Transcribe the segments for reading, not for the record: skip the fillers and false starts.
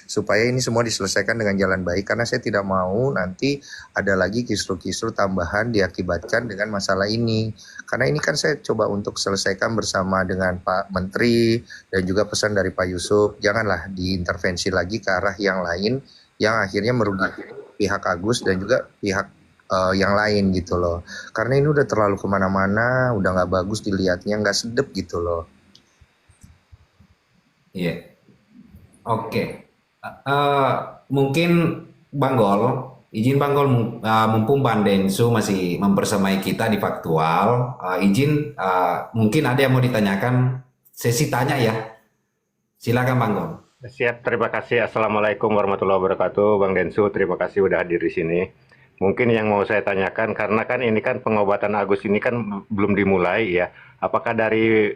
supaya ini semua diselesaikan dengan jalan baik, karena saya tidak mau nanti ada lagi kisru-kisru tambahan diakibatkan dengan masalah ini. Karena ini kan saya coba untuk selesaikan bersama dengan Pak Menteri dan juga pesan dari Pak Yusuf, janganlah diintervensi lagi ke arah yang lain yang akhirnya merugikan pihak Agus dan juga pihak yang lain gitu loh. Karena ini udah terlalu kemana-mana, udah nggak bagus dilihatnya, nggak sedep gitu loh. Iya. Oke. Eh, Mungkin Bang Gol, izin Bang Gol, mumpung Bang Densu masih mempersamai kita di faktual, izin mungkin ada yang mau ditanyakan, sesi tanya ya. Silakan Bang Gol. Siap, terima kasih. Assalamualaikum warahmatullahi wabarakatuh. Bang Densu, terima kasih udah hadir di sini. Mungkin yang mau saya tanyakan, karena kan ini kan pengobatan Agus ini kan belum dimulai ya. Apakah dari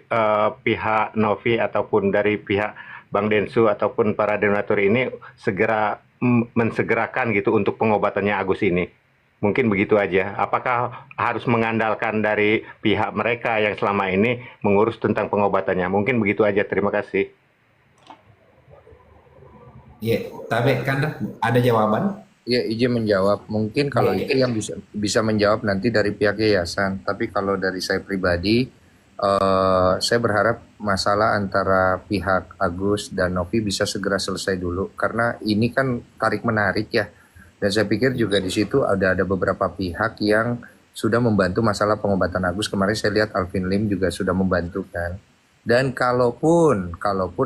pihak Novi ataupun dari pihak Bang Densu ataupun para donatur ini segera mensegerakan gitu untuk pengobatannya Agus ini? Mungkin begitu aja. Apakah harus mengandalkan dari pihak mereka yang selama ini mengurus tentang pengobatannya? Mungkin begitu aja. Terima kasih. Iya, tapi kan ada jawaban? Ya, izin menjawab. Mungkin kalau Iya, itu iya. yang bisa menjawab nanti dari pihak yayasan. Tapi kalau dari saya pribadi, saya berharap masalah antara pihak Agus dan Novi bisa segera selesai dulu. Karena ini kan tarik menarik ya. Dan saya pikir juga di situ ada beberapa pihak yang sudah membantu masalah pengobatan Agus. Kemarin saya lihat Alvin Lim juga sudah membantu kan. Dan kalaupun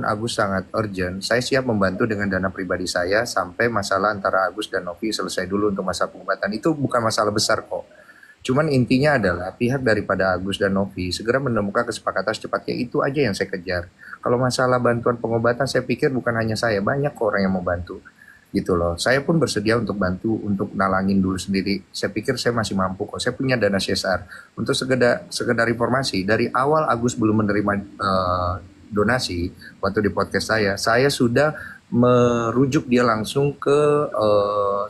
Agus sangat urgent, saya siap membantu dengan dana pribadi saya sampai masalah antara Agus dan Novi selesai dulu untuk masa pengobatan. Itu bukan masalah besar kok. Cuman intinya adalah pihak daripada Agus dan Novi segera menemukan kesepakatan secepatnya, itu aja yang saya kejar. Kalau masalah bantuan pengobatan, saya pikir bukan hanya saya, banyak kok orang yang mau bantu gitu loh. Saya pun bersedia untuk bantu untuk nalangin dulu sendiri. Saya pikir saya masih mampu kok. Saya punya dana CSR. Untuk sekedar informasi, dari awal Agus belum menerima donasi waktu di podcast saya sudah merujuk dia langsung ke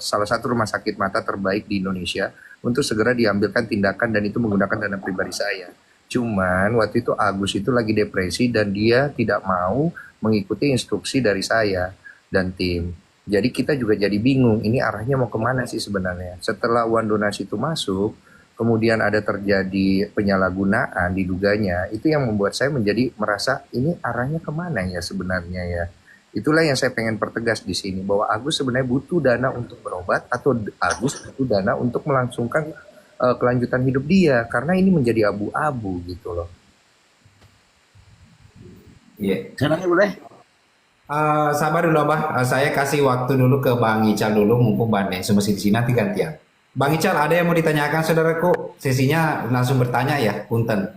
salah satu rumah sakit mata terbaik di Indonesia untuk segera diambilkan tindakan, dan itu menggunakan dana pribadi saya. Cuman waktu itu Agus itu lagi depresi dan dia tidak mau mengikuti instruksi dari saya dan tim. Jadi kita juga jadi bingung, ini arahnya mau kemana sih sebenarnya. Setelah uang donasi itu masuk, kemudian ada terjadi penyalahgunaan diduganya, itu yang membuat saya menjadi merasa ini arahnya kemana ya sebenarnya ya. Itulah yang saya pengen pertegas di sini, bahwa Agus sebenarnya butuh dana untuk berobat atau Agus butuh dana untuk melangsungkan kelanjutan hidup dia, karena ini menjadi abu-abu gitu loh. Iya. Saya nanya boleh? Sabar dulu Abah. Saya kasih waktu dulu ke Bang Ical dulu, mumpung Bang Densu masih di sini, nanti gantian. Bang Ical, ada yang mau ditanyakan saudaraku? Sesinya langsung bertanya ya, punten.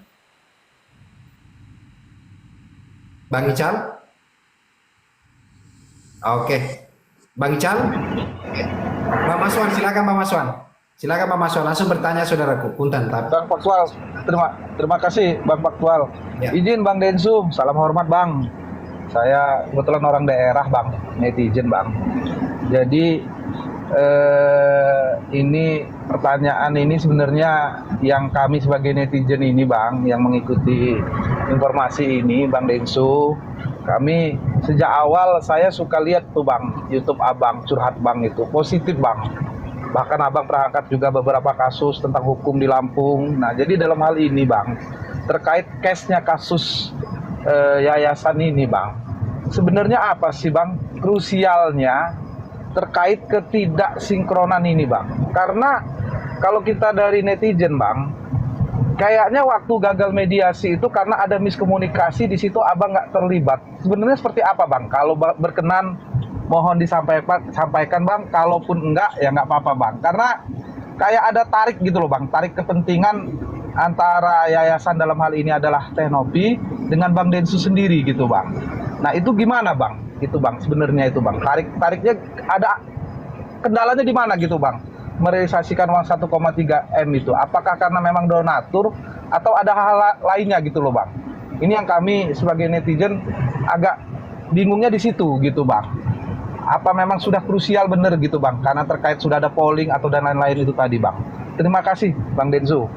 Bang Ical? Oke. Bang Ical? Bang Maswan, silakan Bang Maswan. Silakan Bang Maswan, langsung bertanya saudaraku, punten. Bang Faktual, terima kasih Bang Faktual. Ya. Izin Bang Densu, salam hormat Bang. Saya kebetulan orang daerah Bang, netizen Bang. Jadi ini pertanyaan ini sebenarnya yang kami sebagai netizen ini Bang, yang mengikuti informasi ini Bang Densu, kami sejak awal saya suka lihat tuh Bang, YouTube Abang, curhat Bang itu, positif Bang. Bahkan Abang pernah angkat juga beberapa kasus tentang hukum di Lampung. Nah, jadi dalam hal ini Bang, terkait case-nya kasus yayasan ini Bang, sebenarnya apa sih Bang krusialnya terkait ketidaksinkronan ini Bang? Karena kalau kita dari netizen Bang, kayaknya waktu gagal mediasi itu karena ada miskomunikasi di situ, Abang nggak terlibat. Sebenarnya seperti apa Bang? Kalau berkenan mohon disampaikan Bang, kalaupun enggak ya nggak apa-apa Bang. Karena kayak ada tarik gitu loh Bang, tarik kepentingan antara yayasan dalam hal ini adalah Teknopi dengan Bang Densu sendiri gitu Bang. Nah itu gimana Bang? Itu Bang sebenarnya itu Bang. Tariknya ada kendalanya di mana gitu Bang? Merealisasikan uang 1,3 M itu. Apakah karena memang donatur atau ada hal lainnya gitu loh Bang? Ini yang kami sebagai netizen agak bingungnya di situ gitu Bang. Apa memang sudah krusial bener gitu Bang? Karena terkait sudah ada polling atau dan lain-lain itu tadi Bang. Terima kasih Bang Densu.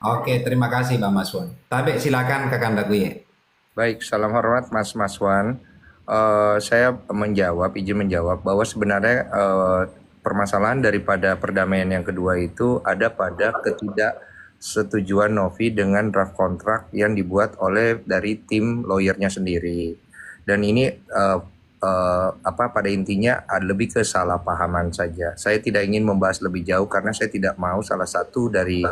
Oke, terima kasih Bang Maswan. Tapi silakan Kakanda Guye. Baik, salam hormat Mas Maswan. Saya izin menjawab bahwa sebenarnya permasalahan daripada perdamaian yang kedua itu ada pada ketidaksetujuan Novi dengan draft kontrak yang dibuat oleh dari tim lawyernya sendiri. Dan ini pada intinya lebih ke salah pahaman saja. Saya tidak ingin membahas lebih jauh karena saya tidak mau salah satu dari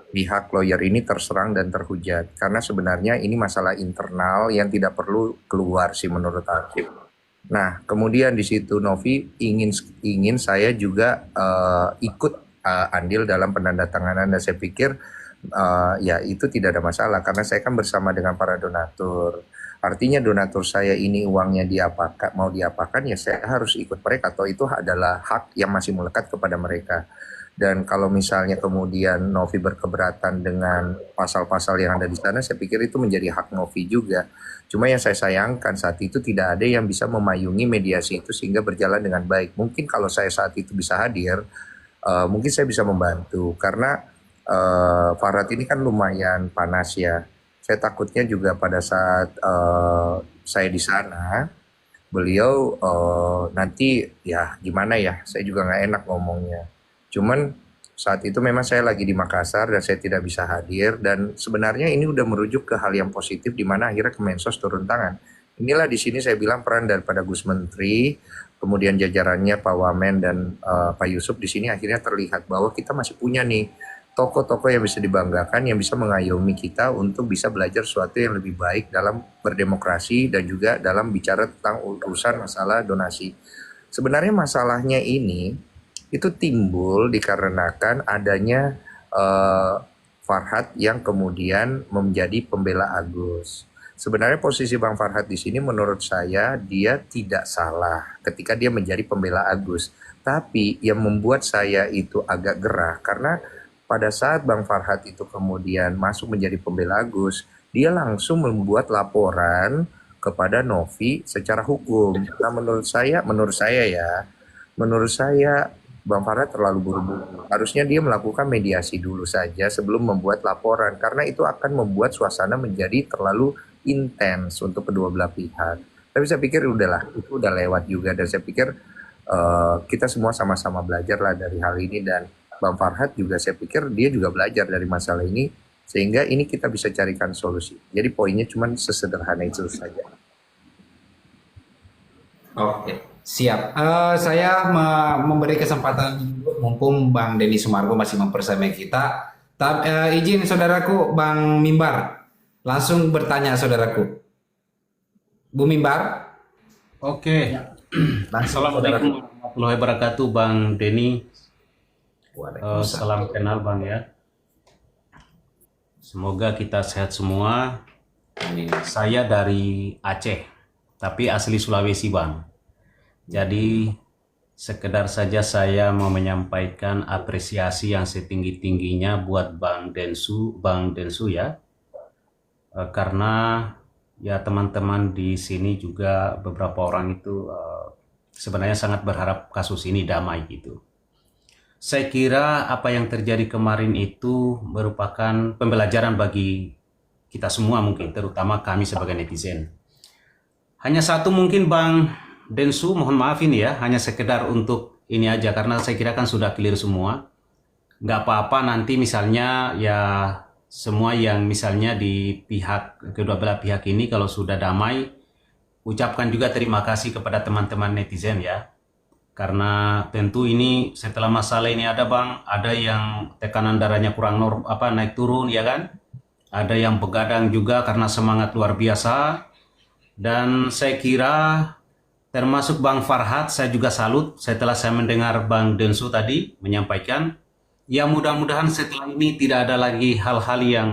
pihak lawyer ini terserang dan terhujat. Karena sebenarnya ini masalah internal yang tidak perlu keluar sih menurut hakim. Nah, kemudian di situ Novi ingin saya juga ikut andil dalam penandatanganan, dan saya pikir ya itu tidak ada masalah karena saya kan bersama dengan para donatur. Artinya donatur saya ini uangnya mau diapakan ya saya harus ikut mereka, atau itu adalah hak yang masih melekat kepada mereka. Dan kalau misalnya kemudian Novi berkeberatan dengan pasal-pasal yang ada di sana, saya pikir itu menjadi hak Novi juga. Cuma yang saya sayangkan saat itu tidak ada yang bisa memayungi mediasi itu sehingga berjalan dengan baik. Mungkin kalau saya saat itu bisa hadir, mungkin saya bisa membantu. Karena Farhad ini kan lumayan panas ya. Saya takutnya juga pada saat saya di sana, beliau nanti ya gimana ya, saya juga nggak enak ngomongnya. Cuman saat itu memang saya lagi di Makassar dan saya tidak bisa hadir, dan sebenarnya ini udah merujuk ke hal yang positif di mana akhirnya Kemensos turun tangan. Inilah di sini saya bilang peran daripada Gus Menteri, kemudian jajarannya Pak Wamen dan Pak Yusuf di sini akhirnya terlihat bahwa kita masih punya nih tokoh-tokoh yang bisa dibanggakan, yang bisa mengayomi kita untuk bisa belajar sesuatu yang lebih baik dalam berdemokrasi dan juga dalam bicara tentang urusan masalah donasi. Sebenarnya masalahnya ini itu timbul dikarenakan adanya Farhad yang kemudian menjadi pembela Agus. Sebenarnya posisi Bang Farhad di sini menurut saya dia tidak salah ketika dia menjadi pembela Agus. Tapi yang membuat saya itu agak gerah karena pada saat Bang Farhad itu kemudian masuk menjadi pembela Agus, dia langsung membuat laporan kepada Novi secara hukum. Nah menurut saya Bang Farhad terlalu buru-buru. Harusnya dia melakukan mediasi dulu saja sebelum membuat laporan, karena itu akan membuat suasana menjadi terlalu intens untuk kedua belah pihak. Tapi saya pikir udahlah, itu udah lewat juga, dan saya pikir kita semua sama-sama belajar lah dari hal ini, dan Bang Farhad juga saya pikir dia juga belajar dari masalah ini, sehingga ini kita bisa carikan solusi. Jadi poinnya cuma sesederhana itu saja. Oke, siap. Saya memberi kesempatan dulu, mumpung Bang Denny Sumargo masih mempersamai kita. Izin saudaraku Bang Mimbar, langsung bertanya saudaraku. Bu Mimbar. Oke. Assalamualaikum warahmatullahi wabarakatuh, Bang Denny. Salam kenal Bang ya. Semoga kita sehat semua. Saya dari Aceh, tapi asli Sulawesi Bang. Jadi sekedar saja saya mau menyampaikan apresiasi yang setinggi-tingginya buat Bang Densu ya. Karena ya teman-teman di sini juga beberapa orang itu sebenarnya sangat berharap kasus ini damai gitu. Saya kira apa yang terjadi kemarin itu merupakan pembelajaran bagi kita semua mungkin, terutama kami sebagai netizen. Hanya satu mungkin Bang Densu, mohon maaf ini ya, hanya sekedar untuk ini aja, karena saya kira kan sudah clear semua. Nggak apa-apa nanti misalnya ya semua yang misalnya di pihak, kedua belah pihak ini kalau sudah damai, ucapkan juga terima kasih kepada teman-teman netizen ya. Karena tentu ini setelah masalah ini ada Bang, ada yang tekanan darahnya kurang naik turun ya kan? Ada yang begadang juga karena semangat luar biasa. Dan saya kira termasuk Bang Farhad, saya juga salut setelah saya mendengar Bang Densu tadi menyampaikan, ya mudah-mudahan setelah ini tidak ada lagi hal-hal yang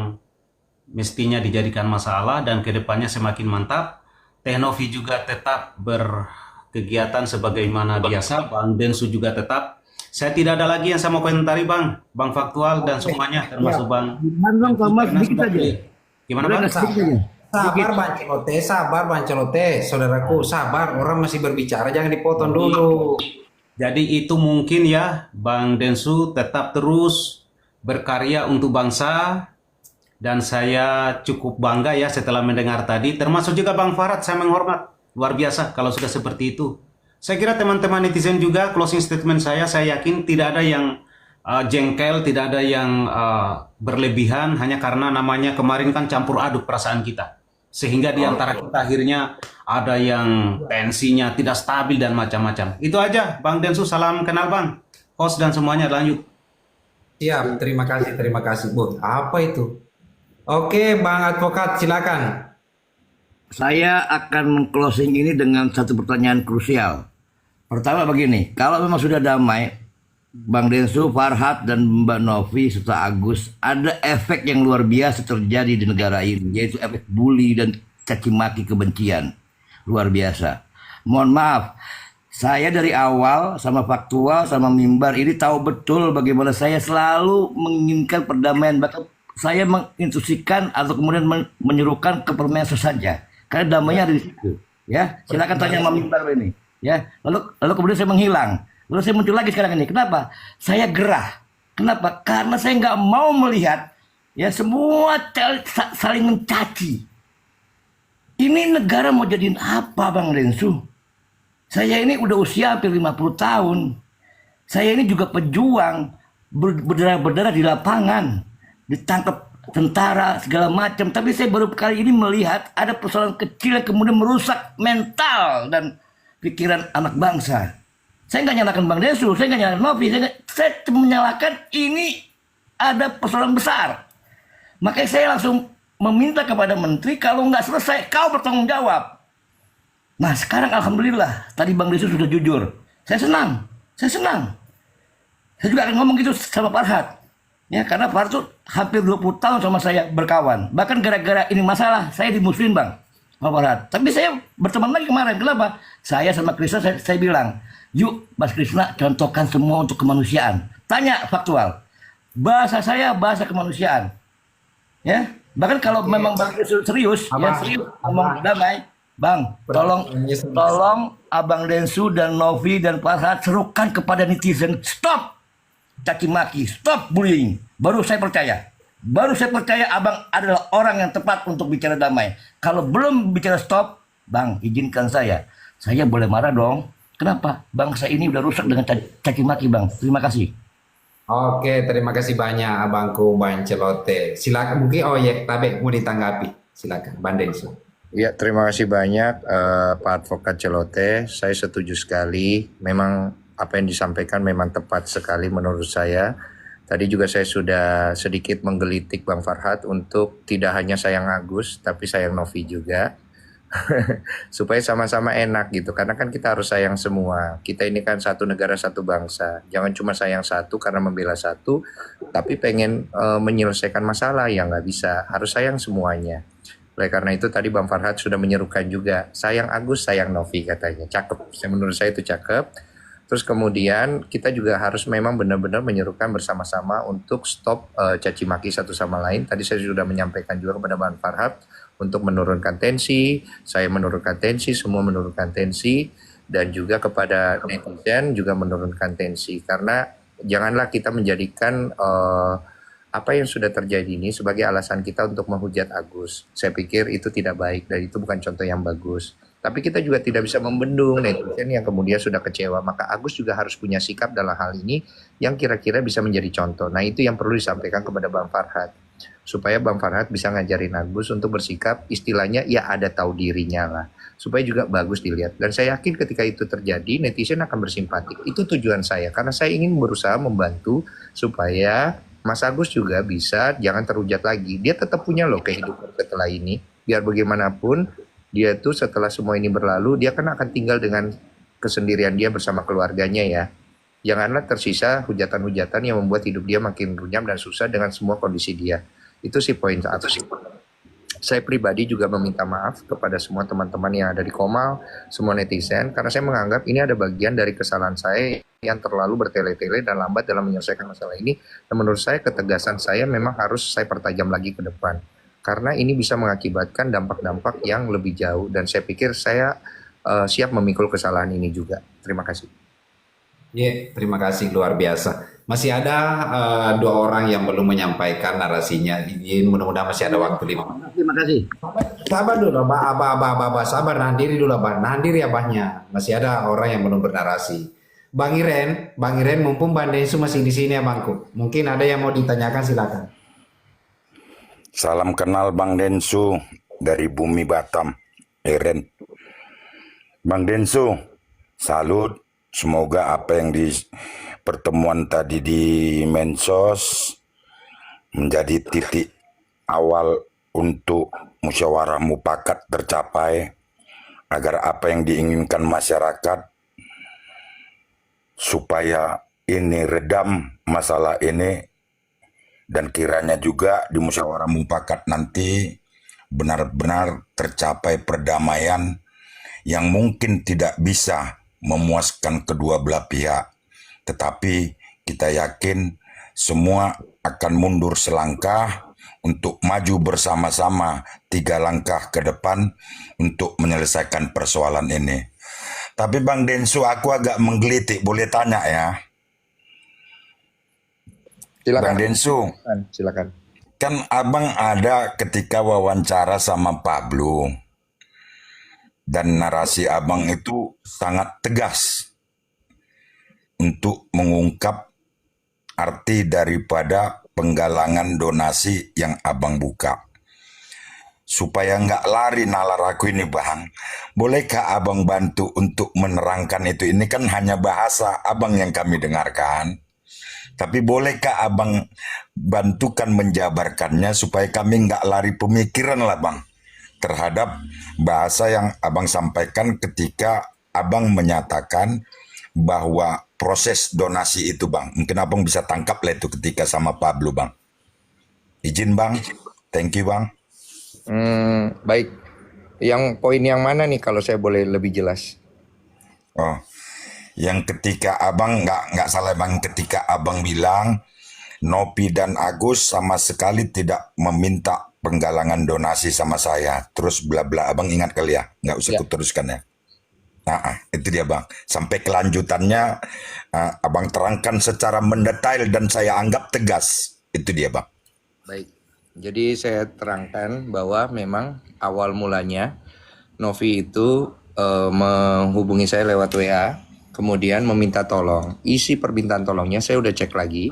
mestinya dijadikan masalah dan kedepannya semakin mantap. Teknovi juga tetap berkegiatan sebagaimana biasa, Bang Densu juga tetap. Saya tidak ada lagi yang saya mau komentari Bang Faktual dan semuanya termasuk Bang. Gimana Bang? Sabar Bang Celote, saudaraku, sabar, orang masih berbicara, jangan dipotong dulu. Jadi itu mungkin ya, Bang Densu tetap terus berkarya untuk bangsa, dan saya cukup bangga ya setelah mendengar tadi, termasuk juga Bang Farhad, saya menghormat. luar biasa kalau sudah seperti itu. Saya kira teman-teman netizen juga, closing statement saya yakin tidak ada yang jengkel, tidak ada yang berlebihan hanya karena namanya kemarin kan campur aduk perasaan kita. Sehingga di antara kita akhirnya ada yang tensinya tidak stabil dan macam-macam. Itu aja, Bang Densu, salam kenal Bang. Host dan semuanya, lanjut. Siap, terima kasih. Bu, apa itu? Oke, Bang Advokat, silakan. Saya akan closing ini dengan satu pertanyaan krusial. Pertama begini, kalau memang sudah damai, Bang Densu, Farhat, dan Mbak Novi serta Agus, ada efek yang luar biasa terjadi di negara ini, yaitu efek bully dan caci maki kebencian. Luar biasa. Mohon maaf, saya dari awal sama faktual sama mimbar ini tahu betul bagaimana saya selalu menginginkan perdamaian. Bahkan saya menginstruksikan atau kemudian menyerukan ke permainan saja. Karena damainya ada di situ. Ya, silakan tanya sama mimbar ini. Ya, lalu kemudian saya menghilang. Lalu saya muncul lagi sekarang ini. Kenapa? Saya gerah. Kenapa? Karena saya nggak mau melihat ya semua saling mencaci. Ini negara mau jadiin apa, Bang Densu? Saya ini udah usia hampir 50 tahun. Saya ini juga pejuang, berdarah-berdarah di lapangan, ditangkap tentara segala macam. Tapi saya baru kali ini melihat ada persoalan kecil yang kemudian merusak mental dan pikiran anak bangsa. Saya nggak nyalakan Bang Densu, saya nggak nyalakan Novi, saya menyalahkan ini ada persoalan besar. Makanya saya langsung meminta kepada menteri, kalau nggak selesai kau bertanggung jawab. Nah sekarang alhamdulillah, tadi Bang Densu sudah jujur. Saya senang. Saya juga akan ngomong gitu sama Farhat. Ya, karena Farhat tuh hampir 20 tahun sama saya berkawan. Bahkan gara-gara ini masalah, saya dimusuhin Bang, sama Farhat. Tapi saya berteman lagi kemarin. Kenapa? Saya sama Krisna, saya bilang, yuk Mas Krisna contohkan semua untuk kemanusiaan. Tanya faktual. Bahasa saya bahasa kemanusiaan. Ya, bahkan kalau memang Bang Densu serius, ngomong damai. Bang, tolong Abang Densu dan Novi dan Farhat serukan kepada netizen, stop caci maki, stop bullying. Baru saya percaya Abang adalah orang yang tepat untuk bicara damai. Kalau belum bicara stop, Bang, izinkan saya boleh marah dong. Kenapa? Bangsa ini udah rusak dengan caci maki, Bang. Terima kasih. Oke, terima kasih banyak Abangku Bang Celote. Silakan, mungkin Tabe mau ditanggapi. Silakan, Bang Densu. Ya, terima kasih banyak Pak Advokat Celote. Saya setuju sekali. Memang apa yang disampaikan memang tepat sekali menurut saya. Tadi juga saya sudah sedikit menggelitik Bang Farhat untuk tidak hanya sayang Agus, tapi sayang Novi juga. Supaya sama-sama enak gitu. Karena kan kita harus sayang semua. Kita ini kan satu negara, satu bangsa. Jangan cuma sayang satu karena membela satu, tapi pengen menyelesaikan masalah, ya nggak bisa. Harus sayang semuanya. Oleh karena itu tadi Bang Farhat sudah menyerukan juga, sayang Agus, sayang Novi katanya. Cakep, menurut saya itu cakep. Terus kemudian kita juga harus memang benar-benar menyerukan bersama-sama untuk stop caci maki satu sama lain. Tadi saya sudah menyampaikan juga kepada Bang Farhat untuk menurunkan tensi, saya menurunkan tensi, semua menurunkan tensi, dan juga kepada netizen juga menurunkan tensi. Karena janganlah kita menjadikan apa yang sudah terjadi ini sebagai alasan kita untuk menghujat Agus. Saya pikir itu tidak baik dan itu bukan contoh yang bagus. Tapi kita juga tidak bisa membendung netizen yang kemudian sudah kecewa. Maka Agus juga harus punya sikap dalam hal ini yang kira-kira bisa menjadi contoh. Nah itu yang perlu disampaikan kepada Bang Farhat. Supaya Bang Farhat bisa ngajarin Agus untuk bersikap istilahnya ya ada tahu dirinya lah. Supaya juga bagus dilihat. Dan saya yakin ketika itu terjadi netizen akan bersimpati. Itu tujuan saya. Karena saya ingin berusaha membantu supaya Mas Agus juga bisa jangan terhujat lagi. Dia tetap punya loh kehidupan setelah ini. Biar bagaimanapun dia tuh setelah semua ini berlalu, dia kan akan tinggal dengan kesendirian dia bersama keluarganya ya. Janganlah tersisa hujatan-hujatan yang membuat hidup dia makin runyam dan susah dengan semua kondisi dia. Itu sih poin satu sih. Saya pribadi juga meminta maaf kepada semua teman-teman yang ada di Komal, semua netizen, karena saya menganggap ini ada bagian dari kesalahan saya yang terlalu bertele-tele dan lambat dalam menyelesaikan masalah ini. Dan menurut saya ketegasan saya memang harus saya pertajam lagi ke depan. Karena ini bisa mengakibatkan dampak-dampak yang lebih jauh. Dan saya pikir saya siap memikul kesalahan ini juga. Terima kasih. Ya, terima kasih luar biasa. Masih ada dua orang yang belum menyampaikan narasinya. Izin, mudah-mudahan masih ada waktu 5 menit. Terima kasih. Sabar dulu, Abah, sabar, nahan diri dulu, Abah. Nahan diri, Abahnya. Masih ada orang yang belum bernarasi. Bang Iren, mumpung Bang Densu masih di sini ya, Bangku. Mungkin ada yang mau ditanyakan, silakan. Salam kenal Bang Densu dari bumi Batam, Iren. Bang Densu, salut. Semoga apa yang di pertemuan tadi di Mensos menjadi titik awal untuk musyawarah mufakat tercapai agar apa yang diinginkan masyarakat supaya ini redam masalah ini dan kiranya juga di musyawarah mufakat nanti benar-benar tercapai perdamaian yang mungkin tidak bisa memuaskan kedua belah pihak, tetapi kita yakin semua akan mundur selangkah untuk maju bersama-sama 3 langkah ke depan untuk menyelesaikan persoalan ini. Tapi Bang Densu, aku agak menggelitik, boleh tanya ya? Silakan. Bang Densu, Silakan. kan abang ada ketika wawancara sama Pablo, dan narasi abang itu sangat tegas untuk mengungkap arti daripada penggalangan donasi yang abang buka. Supaya nggak lari nalar aku ini Bang, bolehkah abang bantu untuk menerangkan itu? Ini kan hanya bahasa abang yang kami dengarkan. Tapi bolehkah abang bantukan menjabarkannya supaya kami nggak lari pemikiran lah Bang, terhadap bahasa yang abang sampaikan ketika abang menyatakan bahwa proses donasi itu Bang. Mungkin abang bisa tangkap lah itu ketika sama Pablo Bang. Izin Bang, thank you Bang. Baik. Yang poin yang mana nih kalau saya boleh lebih jelas? Oh, yang ketika abang nggak salah Bang, ketika abang bilang Nopi dan Agus sama sekali tidak meminta penggalangan donasi sama saya. Terus bla bla, abang ingat kali ya? Nggak usah Ya. kuteruskan ya. Nah, itu dia Bang. Sampai kelanjutannya abang terangkan secara mendetail dan saya anggap tegas. Itu dia Bang. Baik. Jadi saya terangkan bahwa memang awal mulanya Novi itu menghubungi saya lewat WA, kemudian meminta tolong. Isi permintaan tolongnya saya udah cek lagi.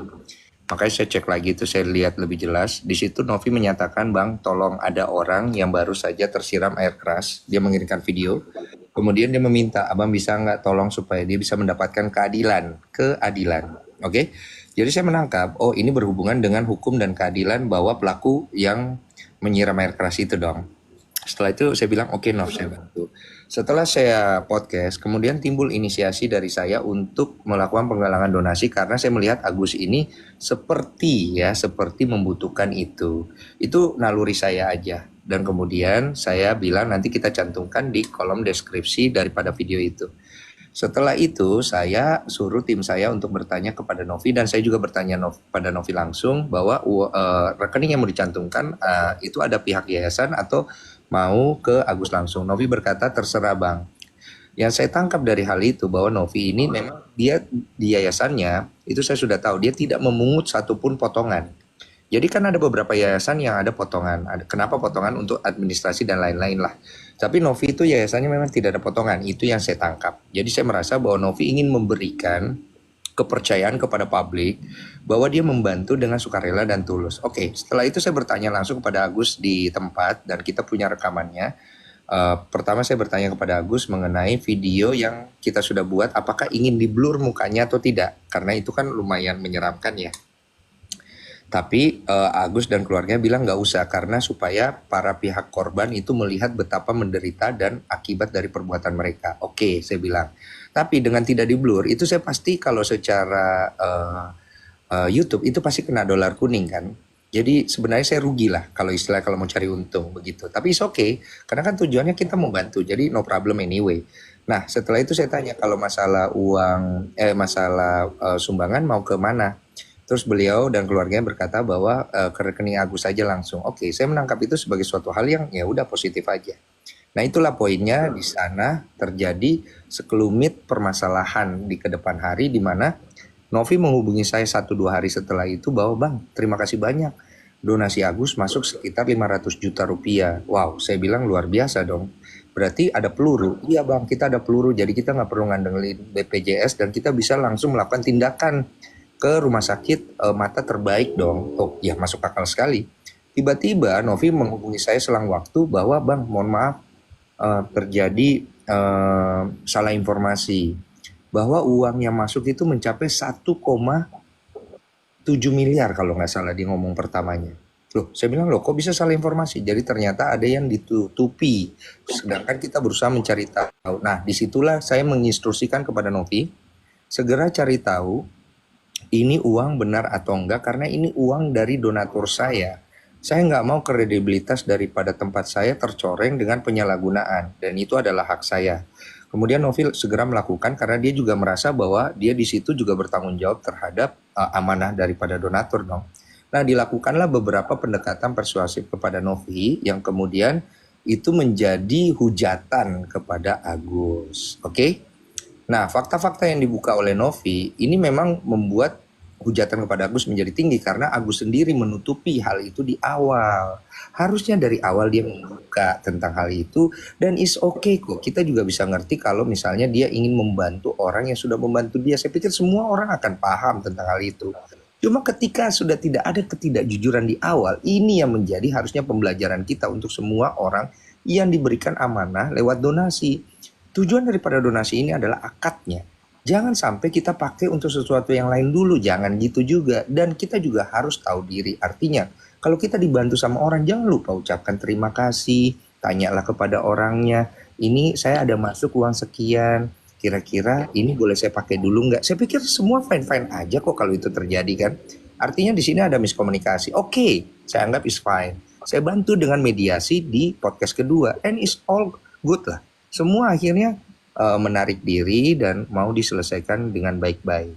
Makanya saya cek lagi itu, saya lihat lebih jelas. Di situ Novi menyatakan, Bang, tolong ada orang yang baru saja tersiram air keras. Dia mengirimkan video. Kemudian dia meminta, Abang bisa nggak tolong supaya dia bisa mendapatkan keadilan. Oke? Jadi saya menangkap, oh ini berhubungan dengan hukum dan keadilan bahwa pelaku yang menyiram air keras itu dong. Setelah itu saya bilang, oke Nov, saya bantu. Setelah saya podcast, kemudian timbul inisiasi dari saya untuk melakukan penggalangan donasi karena saya melihat Agus ini seperti membutuhkan itu. Itu naluri saya aja. Dan kemudian saya bilang nanti kita cantumkan di kolom deskripsi daripada video itu. Setelah itu saya suruh tim saya untuk bertanya kepada Novi dan saya juga bertanya pada Novi langsung bahwa rekening yang mau dicantumkan itu ada pihak yayasan atau mau ke Agus langsung. Novi berkata terserah Bang. Yang saya tangkap dari hal itu bahwa Novi ini memang dia di yayasannya itu saya sudah tahu dia tidak memungut satupun potongan. Jadi kan ada beberapa yayasan yang ada potongan. Kenapa potongan? Untuk administrasi dan lain-lain lah. Tapi Novi itu yayasannya memang tidak ada potongan. Itu yang saya tangkap. Jadi saya merasa bahwa Novi ingin memberikan kepercayaan kepada publik bahwa dia membantu dengan sukarela dan tulus. Oke, setelah itu saya bertanya langsung kepada Agus di tempat dan kita punya rekamannya. Pertama saya bertanya kepada Agus mengenai video yang kita sudah buat, apakah ingin di-blur mukanya atau tidak. Karena itu kan lumayan menyeramkan ya. Tapi Agus dan keluarganya bilang nggak usah karena supaya para pihak korban itu melihat betapa menderita dan akibat dari perbuatan mereka. Oke, saya bilang. Tapi dengan tidak di-blur itu saya pasti kalau secara YouTube itu pasti kena dolar kuning kan. Jadi sebenarnya saya rugi lah kalau kalau mau cari untung begitu. Tapi it's okay karena kan tujuannya kita mau bantu. Jadi no problem anyway. Nah setelah itu saya tanya kalau masalah sumbangan mau ke mana? Terus beliau dan keluarganya berkata bahwa ke rekening Agus saja langsung. Oke, saya menangkap itu sebagai suatu hal yang ya udah positif aja. Nah, itulah poinnya di sana terjadi sekelumit permasalahan di kedepan hari di mana Novi menghubungi saya 1-2 hari setelah itu bahwa Bang, terima kasih banyak. Donasi Agus masuk sekitar 500 juta rupiah. Wow, saya bilang luar biasa dong. Berarti ada peluru. Iya Bang, kita ada peluru. Jadi kita nggak perlu ngandelin BPJS dan kita bisa langsung melakukan tindakan ke rumah sakit mata terbaik dong. Oh ya, masuk akal sekali. Tiba-tiba Novi menghubungi saya selang waktu bahwa Bang, mohon maaf, terjadi salah informasi bahwa uang yang masuk itu mencapai 1,7 miliar kalau nggak salah dia ngomong pertamanya. Loh, saya bilang loh kok bisa salah informasi? Jadi ternyata ada yang ditutupi, sedangkan kita berusaha mencari tahu. Nah, disitulah saya menginstruksikan kepada Novi, segera cari tahu ini uang benar atau enggak, karena ini uang dari donatur saya. Saya nggak mau kredibilitas daripada tempat saya tercoreng dengan penyalahgunaan, dan itu adalah hak saya. Kemudian Novi segera melakukan karena dia juga merasa bahwa dia di situ juga bertanggung jawab terhadap amanah daripada donatur dong. Nah, dilakukanlah beberapa pendekatan persuasif kepada Novi yang kemudian itu menjadi hujatan kepada Agus. Oke? Nah, fakta-fakta yang dibuka oleh Novi ini memang membuat hujatan kepada Agus menjadi tinggi karena Agus sendiri menutupi hal itu di awal. Harusnya dari awal dia membuka tentang hal itu dan is okay kok. Kita juga bisa ngerti kalau misalnya dia ingin membantu orang yang sudah membantu dia. Saya pikir semua orang akan paham tentang hal itu. Cuma ketika sudah tidak ada ketidakjujuran di awal, ini yang menjadi harusnya pembelajaran kita untuk semua orang yang diberikan amanah lewat donasi. Tujuan daripada donasi ini adalah akadnya. Jangan sampai kita pakai untuk sesuatu yang lain dulu, jangan gitu juga. Dan kita juga harus tahu diri. Artinya, kalau kita dibantu sama orang, jangan lupa ucapkan terima kasih, tanyalah kepada orangnya, ini saya ada masuk uang sekian, kira-kira ini boleh saya pakai dulu nggak? Saya pikir semua fine-fine aja kok kalau itu terjadi kan. Artinya di sini ada miskomunikasi. Oke, saya anggap is fine. Saya bantu dengan mediasi di podcast kedua, and it's all good lah. Semua akhirnya menarik diri dan mau diselesaikan dengan baik-baik.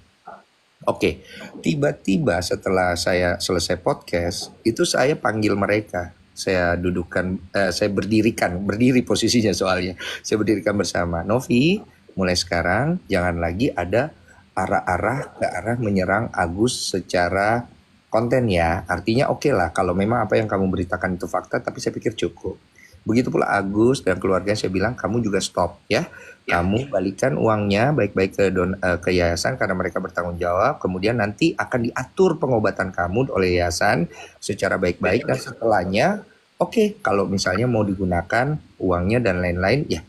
Oke, tiba-tiba setelah saya selesai podcast, itu saya panggil mereka. Saya dudukkan, saya berdiri posisinya soalnya. Saya berdirikan bersama. Novi, mulai sekarang jangan lagi ada arah-arah ke arah menyerang Agus secara konten ya. Artinya oke lah, kalau memang apa yang kamu beritakan itu fakta, tapi saya pikir cukup. Begitu pula Agus dan keluarga saya bilang kamu juga stop ya. Kamu balikan uangnya baik-baik ke yayasan karena mereka bertanggung jawab. Kemudian nanti akan diatur pengobatan kamu oleh yayasan secara baik-baik dan setelahnya oke, kalau misalnya mau digunakan uangnya dan lain-lain ya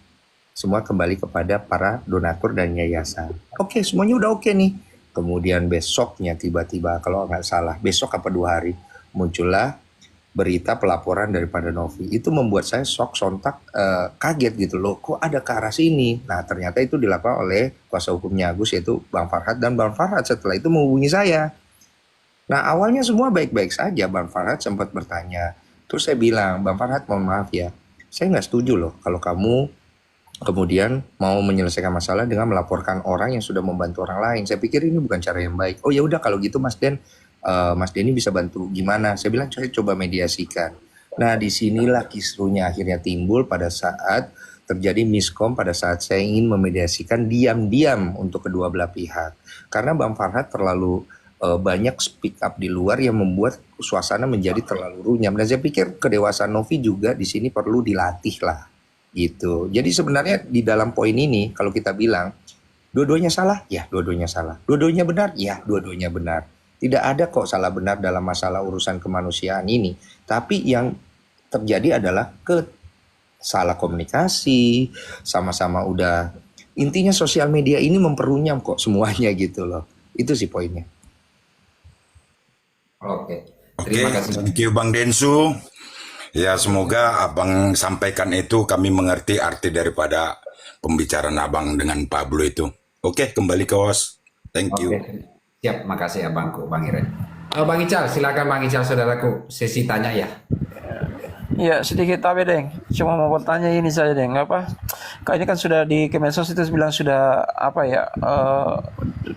semua kembali kepada para donatur dan yayasan. Oke, semuanya udah oke nih. Kemudian besoknya tiba-tiba kalau nggak salah besok apa 2 hari muncullah berita pelaporan daripada Novi. Itu membuat saya shock, sontak, kaget gitu loh, kok ada ke arah sini. Nah ternyata itu dilakukan oleh kuasa hukumnya Agus yaitu Bang Farhad, dan Bang Farhad setelah itu menghubungi saya. Nah awalnya semua baik-baik saja. Bang Farhad sempat bertanya, terus saya bilang, Bang Farhad mohon maaf ya, saya nggak setuju loh kalau kamu kemudian mau menyelesaikan masalah dengan melaporkan orang yang sudah membantu orang lain. Saya pikir ini bukan cara yang baik. Oh ya udah kalau gitu Mas Denny bisa bantu gimana? Saya bilang saya coba mediasikan. Nah disinilah kisruhnya akhirnya timbul pada saat terjadi miskom, pada saat saya ingin memediasikan diam-diam untuk kedua belah pihak. Karena Bang Farhad terlalu banyak speak up di luar yang membuat suasana menjadi terlalu runyam. Dan saya pikir kedewasaan Novi juga di sini perlu dilatih lah. Gitu. Jadi sebenarnya di dalam poin ini kalau kita bilang dua-duanya salah, ya dua-duanya salah. Dua-duanya benar, ya dua-duanya benar. Tidak ada kok salah benar dalam masalah urusan kemanusiaan ini. Tapi yang terjadi adalah salah komunikasi, sama-sama udah. Intinya sosial media ini memperunyam kok semuanya gitu loh. Itu sih poinnya. Oke. Oke, Terima kasih. thank you Bang Densu. Ya semoga abang sampaikan itu kami mengerti arti daripada pembicaraan abang dengan Pablo itu. Oke, kembali ke host. Thank you. Oke. Siap, makasih abangku, Bang Iren. Bang Ical, silakan Bang Ical saudaraku, sesi tanya ya. Ya sedikit tapi Deng, cuma mau bertanya ini saja Deng, ini kan sudah di Kemensos itu bilang sudah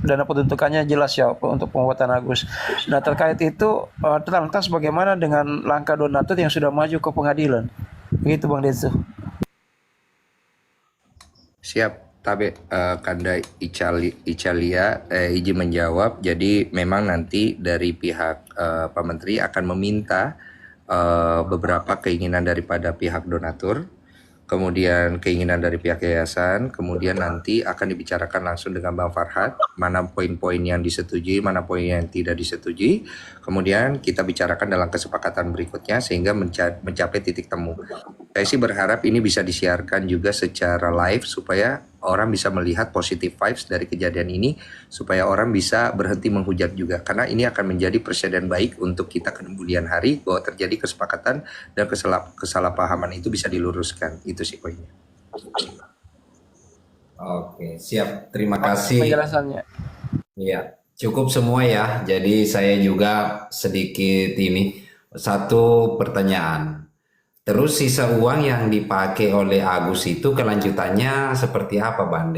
dana penuntukannya jelas ya untuk pembuatan Agus. Nah terkait itu lantas bagaimana dengan langkah donatur yang sudah maju ke pengadilan? Begitu Bang Densu. Siap, Tabe Kanda Icalia izin menjawab. Jadi memang nanti dari pihak Pak Menteri akan meminta beberapa keinginan daripada pihak donatur, kemudian keinginan dari pihak yayasan, kemudian nanti akan dibicarakan langsung dengan Bang Farhad, mana poin-poin yang disetujui, mana poin yang tidak disetujui, kemudian kita bicarakan dalam kesepakatan berikutnya sehingga mencapai titik temu. Saya sih berharap ini bisa disiarkan juga secara live supaya orang bisa melihat positive vibes dari kejadian ini, supaya orang bisa berhenti menghujat juga, karena ini akan menjadi presiden baik untuk kita kemudian hari bahwa terjadi kesepakatan dan kesalahpahaman itu bisa diluruskan. Itu sih poinnya. Oke, siap. Terima kasih. Penjelasannya. Iya, cukup semua ya. Jadi saya juga sedikit ini satu pertanyaan. Terus sisa uang yang dipakai oleh Agus itu kelanjutannya seperti apa, Bang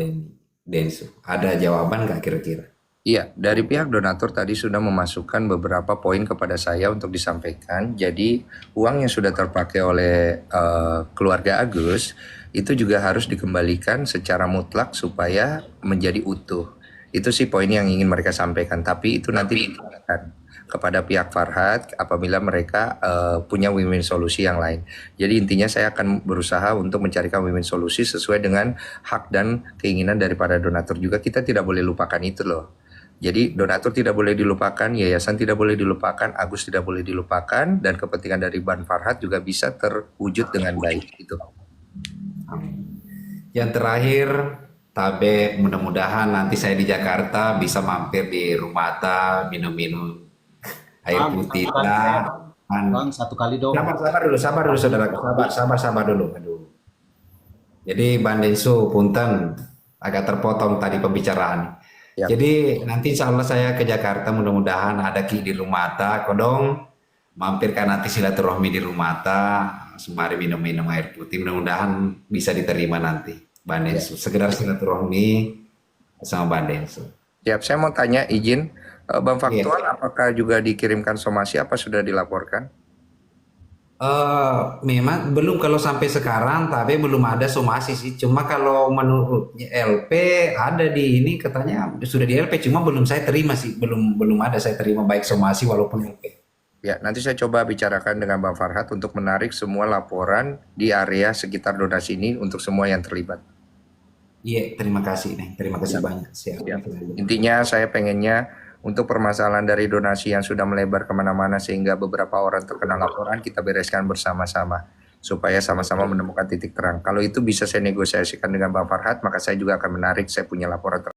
Densu? Ada jawaban nggak kira-kira? Iya, dari pihak donatur tadi sudah memasukkan beberapa poin kepada saya untuk disampaikan. Jadi uang yang sudah terpakai oleh keluarga Agus itu juga harus dikembalikan secara mutlak supaya menjadi utuh. Itu sih poin yang ingin mereka sampaikan. Tapi itu nanti ditanyakan kepada pihak Farhad apabila mereka punya win-win solusi yang lain. Jadi intinya saya akan berusaha untuk mencarikan win-win solusi sesuai dengan hak dan keinginan daripada donatur juga. Kita tidak boleh lupakan itu loh. Jadi donatur tidak boleh dilupakan, yayasan tidak boleh dilupakan, Agus tidak boleh dilupakan, dan kepentingan dari Bang Farhad juga bisa terwujud dengan baik. Itu. Yang terakhir, Tabe, mudah-mudahan nanti saya di Jakarta bisa mampir di Rumata, minum-minum air putih lah. Bang, satu kali dong. Sabar dulu saudara, sabar dulu. Aduh. Jadi Bang Densu, punten agak terpotong tadi pembicaraan. Yap. Jadi nanti insya Allah saya ke Jakarta, mudah-mudahan ada Ki di Rumata, kodong mampirkan nanti silaturahmi di Rumata, sembari minum-minum air putih, mudah-mudahan bisa diterima nanti Bang Densu. Sekedar silaturahmi sama Bang Densu. Siap, saya mau tanya izin, Bang Faktual, apakah juga dikirimkan somasi, apa sudah dilaporkan? Memang belum kalau sampai sekarang, tapi belum ada somasi sih. Cuma kalau menurut LP ada di ini katanya sudah di LP, cuma belum saya terima sih, belum ada saya terima baik somasi walaupun LP. Ya, nanti saya coba bicarakan dengan Bang Farhad untuk menarik semua laporan di area sekitar donasi ini untuk semua yang terlibat. Iya, terima kasih nih, terima kasih banyak. Siap. Intinya saya pengennya untuk permasalahan dari donasi yang sudah melebar kemana-mana sehingga beberapa orang terkena laporan, kita bereskan bersama-sama supaya sama-sama menemukan titik terang. Kalau itu bisa saya negosiasikan dengan Bang Farhad, maka saya juga akan menarik saya punya laporan